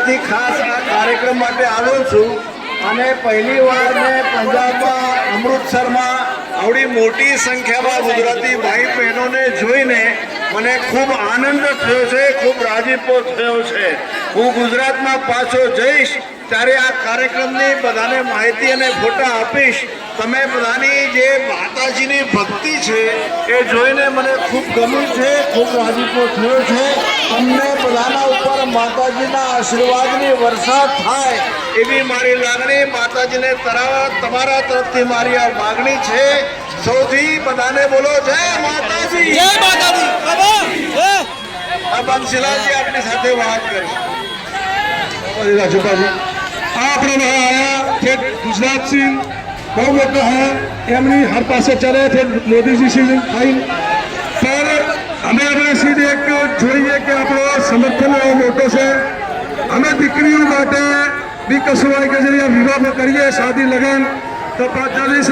ગુજરાતથી ખાસ આ કાર્યક્રમ માટે આવ્યો છું અને પહેલી વાર મેં પંજાબમાં અમૃતસરમાં આવડી મોટી સંખ્યામાં ગુજરાતી ભાઈ બહેનોને જોઈને મને ખૂબ આનંદ થયો છે, ખૂબ રાજીપો થયો છે। હું ગુજરાતમાં પાછો જઈશ ત્યારે આ કાર્યક્રમની બધાને માહિતી અને ફોટા આપીશ। તમે બધાની જે માતાજીની ભક્તિ છે એ જોઈને મને ખૂબ ગમ્યું છે, ખૂબ રાજીપો થયો છે। તમને બધાના ઉપર માતાજીના આશીર્વાદની વર્ષા થાય એવી મારી લાગણી, માતાજીને તમારા તરફથી મારી આ માગણી છે। સૌથી બધાને બોલો જય માતાજી, જય માતાજી। अब अंशिलाजी अपनी साथे बात करें। આપણે આયા છે ગુજરાતથી બહુ લોકો હે એમની હર પાસે ચલે છે મોદીજી શ્રી ખાઈ પર અમે આપણે સીધે એક જોઈએ કે આપણો સમર્થન મોટો છે। અમે દીકરીઓ માટે બી કશું હોય કે જે વિવાહ કરીએ શાદી લગન તો 5 જલ્દી